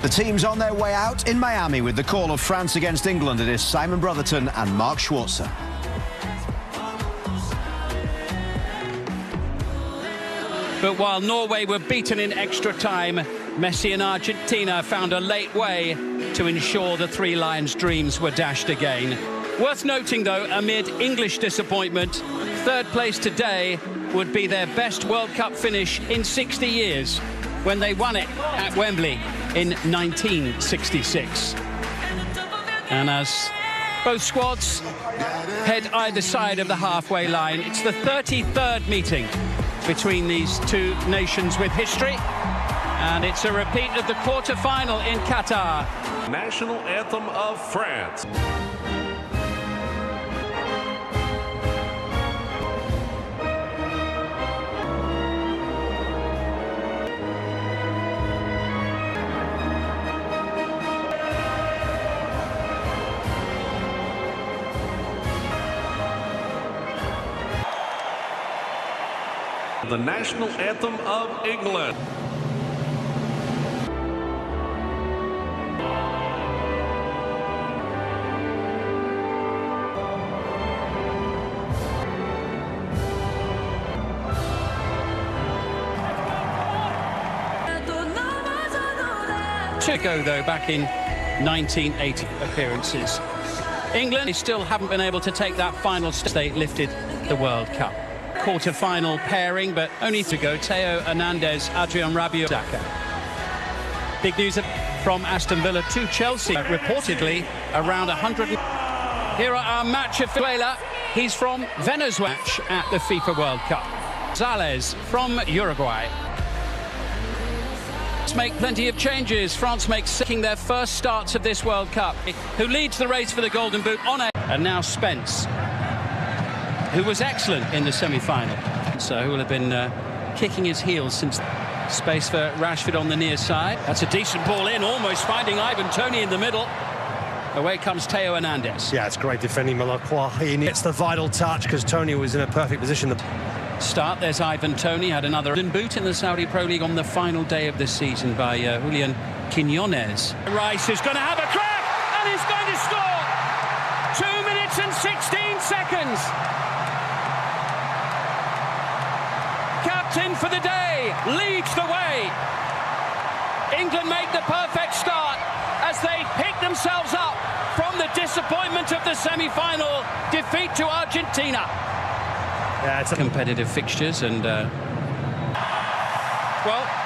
The team's on their way out in Miami with the call of France against England. It is Simon Brotherton and Mark Schwarzer. But while Norway were beaten in extra time, Messi and Argentina found a late way to ensure the Three Lions' dreams were dashed again. Worth noting, though, amid English disappointment, third place today would be their best World Cup finish in 60 years, when they won it at Wembley in 1966. And as both squads head either side of the halfway line, it's the 33rd meeting between these two nations with history, and it's a repeat of the quarter-final in Qatar. National anthem of France. The national anthem of England. To go, though, back in 1980 appearances. England, they still haven't been able to take that final step. They lifted the World Cup. Quarter-final pairing, but only to go. Theo Hernandez, Adrian Rabiot, Saka. Big news from Aston Villa to Chelsea. Reportedly around 100. Here are our match of Venezuela. He's from Venezuela at the FIFA World Cup. Zales from Uruguay. Make plenty of changes. France makes their first starts of this World Cup. Who leads the race for the Golden Boot on it? And now Spence, who was excellent in the semi-final. So who will have been kicking his heels since. Space for Rashford on the near side. That's a decent ball in, almost finding Ivan Toney in the middle. Away comes Theo Hernandez. Yeah, it's great defending. Malacqua. He gets the vital touch because Toney was in a perfect position. Start, there's Ivan Toney, had another boot in the Saudi Pro League on the final day of the season by Julian Quiñones. Rice is going to have a crack, and he's going to score! 2 minutes and 16 seconds. Captain for the day, leads the way. England make the perfect start as they pick themselves up from the disappointment of the semi-final defeat to Argentina. Yeah, it's competitive fixtures, and well,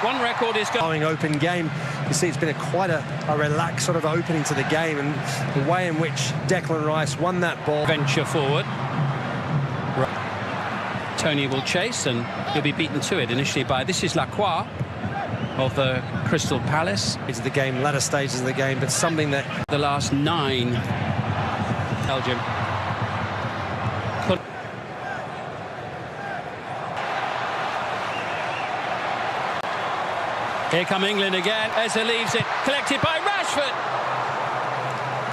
one record is going open game. You see, it's been quite a relaxed sort of opening to the game, and the way in which Declan Rice won that ball. Venture forward. Toney will chase, and he'll be beaten to it initially by Lacroix of the Crystal Palace. It's the game, latter stages of the game, but something that the last 9. Belgium. Here come England again. Eza leaves it, collected by Rashford.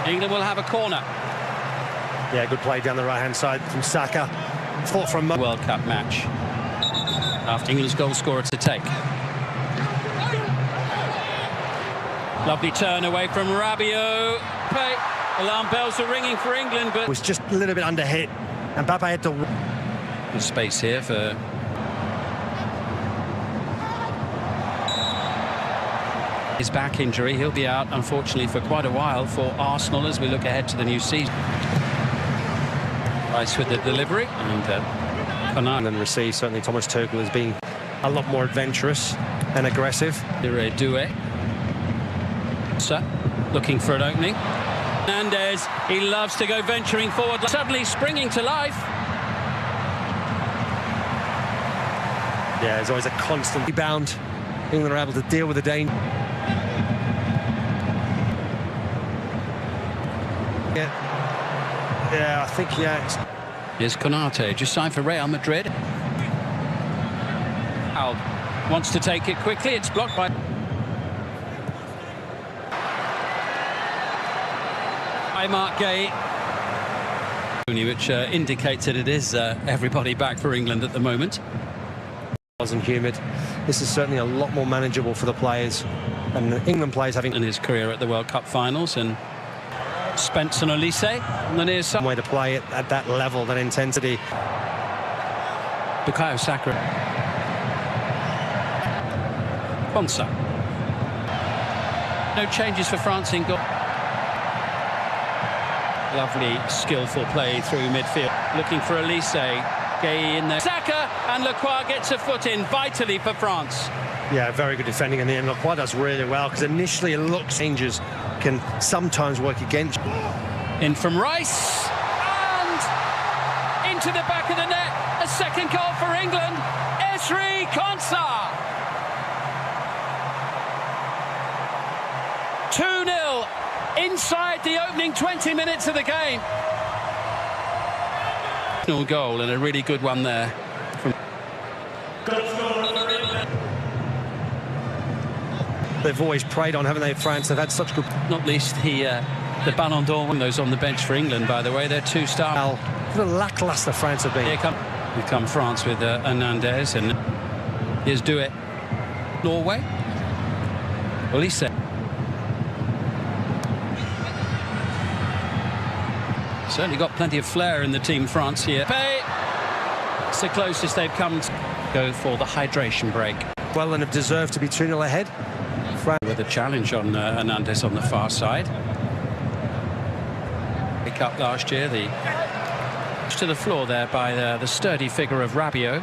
England will have a corner. Yeah, good play down the right-hand side from Saka. Fought from World Cup match. After England's goal scorer to take. Lovely turn away from Rabiot. Alarm bells are ringing for England, but was just a little bit under hit, and Mbappe had to. There's space here for. His back injury, he'll be out, unfortunately, for quite a while for Arsenal as we look ahead to the new season. Rice with the delivery, and and then receive. Certainly Thomas Tuchel has been a lot more adventurous and aggressive. Doué. Looking for an opening. Hernandez, he loves to go venturing forward, suddenly springing to life. Yeah, there's always a constant rebound. England are able to deal with the danger. Yeah, I think, yeah. Here's Konate, just signed for Real Madrid. Al wants to take it quickly, it's blocked by. Mark Gay, which indicates that it is everybody back for England at the moment. Wasn't humid. This is certainly a lot more manageable for the players. And the England players having in his career at the World Cup finals, and Spence and Olise on the near side. way to play it at that level, that intensity. Bukayo Saka. Ponsa. No changes for France in goal. Lovely, skillful play through midfield. Looking for Olise. Gay in there. Saka, and Lacroix gets a foot in vitally for France. Yeah, very good defending in the end. Lacroix does really well, because initially it looks changes can sometimes work against you. In from Rice, and into the back of the net. A second goal for England. Esri Konsa. 2-0 inside the opening 20 minutes of the game. Goal, and a really good one there. They've always preyed on, haven't they, France? They've had such good... Not least the Ballon d'Or, those on the bench for England, by the way. They're two-star. What a lacklustre France have been. Here come France with Hernandez, and here's Douet. Norway. Olise. Certainly got plenty of flair in the team, France here. It's the closest they've come to go for the hydration break. Well, and have deserved to be 2-0 ahead. France with a challenge on Hernandez on the far side. Pick up last year, to the floor there by the sturdy figure of Rabiot.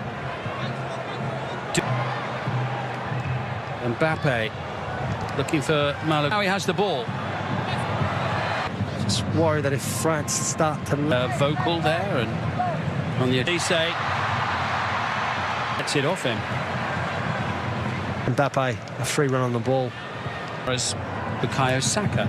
Mbappe looking for Malo. Now he has the ball. Just worry that if France start to... vocal there, and on the Olise gets it off him. Mbappe, a free run on the ball. As Bukayo Saka.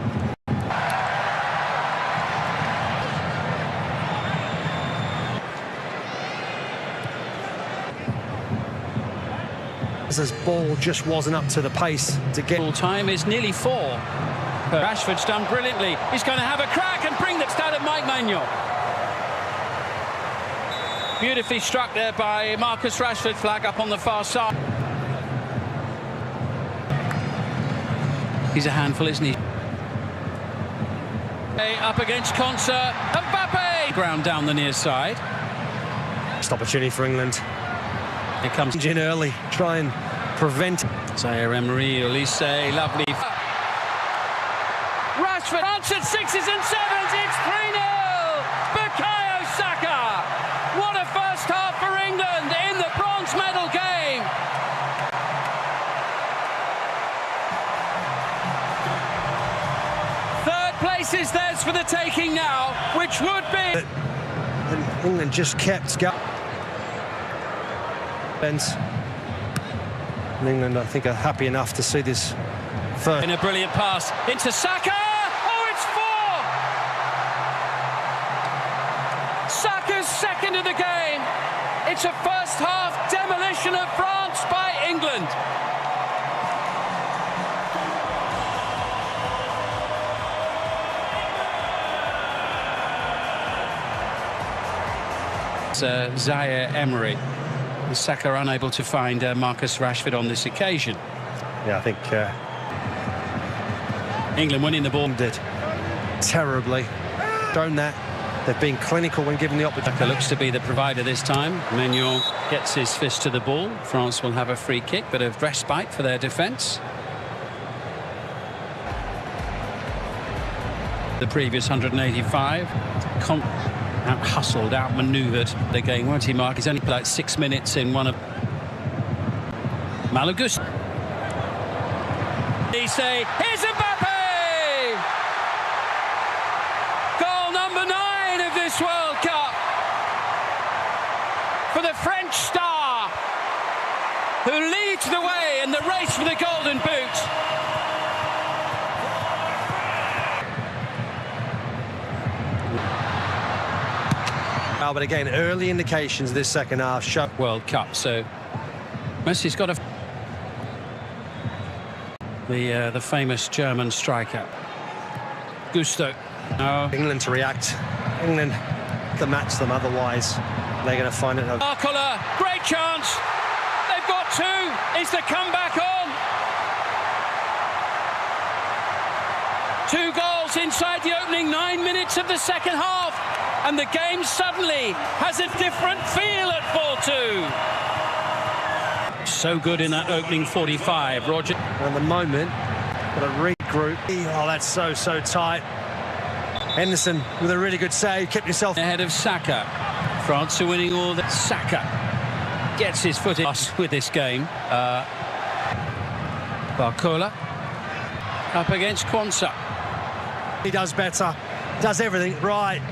His ball just wasn't up to the pace to get... Full time is nearly 4. Rashford's done brilliantly. He's going to have a crack and bring that down at Mike Maignan. Beautifully struck there by Marcus Rashford. Flag up on the far side. He's a handful, isn't he? Up against Konsa. Mbappe! Ground down the near side. Next opportunity for England. Here comes in early. Try and prevent... Zaire-Emery, Olise, lovely. Rashford, answered 6s and 7s. It's 3-0. Bukayo Saka. What a first half for England in the bronze medal game. Third place is theirs for the taking now, which would be... And England just kept going. And England, I think, are happy enough to see this first. In a brilliant pass into Saka. Oh, it's 4! Saka's second of the game. It's a first half demolition of France by England. Zaire-Emery. Saka unable to find Marcus Rashford on this occasion. Yeah, I think England winning the ball. Did terribly. Shown that. They've been clinical when given the opportunity. Saka looks to be the provider this time. Maignan gets his fist to the ball. France will have a free kick, but a respite for their defence. The previous 185. Out-hustled, out-manoeuvred the game, won't he, Mark? He's only played 6 minutes in one of... Malagus. Here's Mbappe! Goal number 9 of this World Cup for the French star, who leads the way in the race for the Golden Boot. But again, early indications this second half show. World Cup, so Messi's got the famous German striker Gusto. No. England to react. England to match them, otherwise they're going to find it. Arcola, great chance. They've got 2. Is the comeback on? 2 goals inside the opening 9 minutes of the second half, and the game suddenly has a different feel at 4-2. So good in that opening 45, Roger. And at the moment, got a regroup. Oh, that's so tight. Henderson with a really good save, kept himself ahead of Saka. France are winning all the... Saka gets his foot in with this game. Barcola up against Quansah. He does better, does everything right.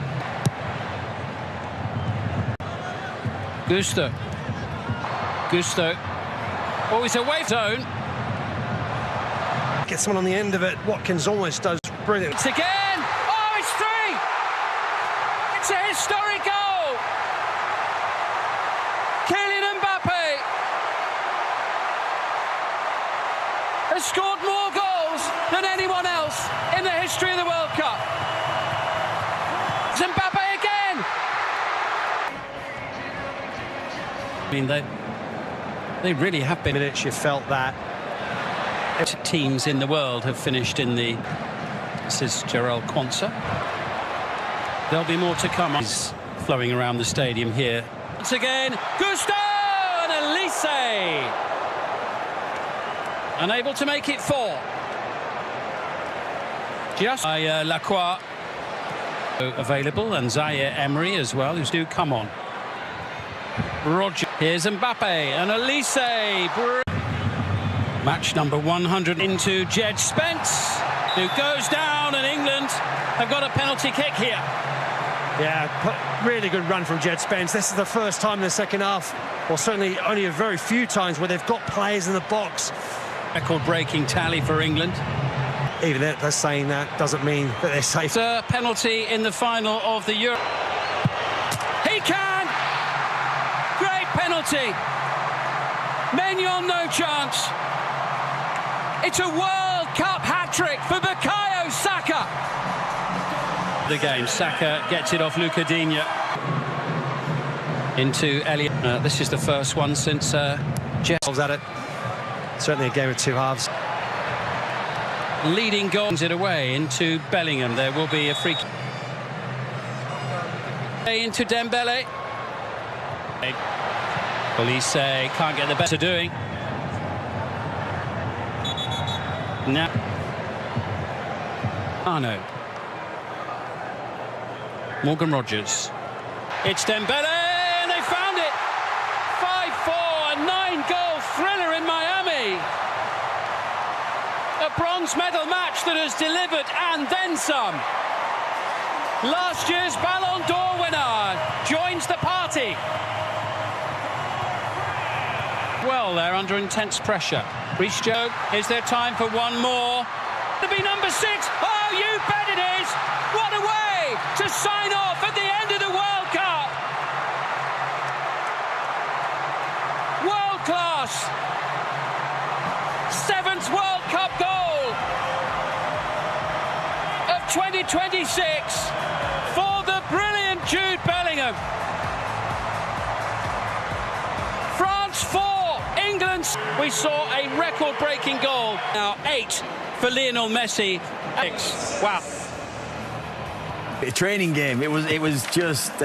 Gusto. Oh, he's away zone. Gets someone on the end of it. Watkins almost does brilliant. It's again. Oh, it's 3. It's a historic goal. Kylian Mbappe has scored more goals than anyone else in the history of the World Cup. It's Mbappe again. I mean, they really have been. Minutes you felt that. Teams in the world have finished in the... This is Jarell Quansah. There'll be more to come. He's flowing around the stadium here. Once again, Gusto and Elise. Unable to make it 4. Just by Lacroix available, and Zaire Emery as well, who's do come on. Roger. Here's Mbappe and Elise. Match number 100 into Jed Spence, who goes down, and England have got a penalty kick here. Yeah, really good run from Jed Spence. This is the first time in the second half, or certainly only a very few times, where they've got players in the box. Record-breaking tally for England. Even they're saying that doesn't mean that they're safe. It's a penalty in the final of the Euro. He can! Great penalty. Maignan, no chance. It's a World Cup hat-trick for Bukayo Saka. The game, Saka gets it off Luca Digne. Into Elliott. This is the first one since Jeff's at it. Certainly a game of 2 halves. Leading goals it away into Bellingham. There will be a free kick. Into Dembele. Police can't get the better doing. Now, Arno. Morgan Rogers. It's Dembele, and they found it. 5-4, a 9-goal thriller in Miami. A bronze medal match that has delivered and then some. Last year's Ballon d'Or winner joins the party. Well, they're under intense pressure. Reece Joe, is there time for one more? To be number 6. Oh, you bet it is. What a way to sign off at the end of the World Cup. World class. 7th World Cup goal of 2026 for the brilliant Jude Bellingham. France 4. England. We saw a record-breaking goal. Now 8 for Lionel Messi. Wow. A training game. It was just.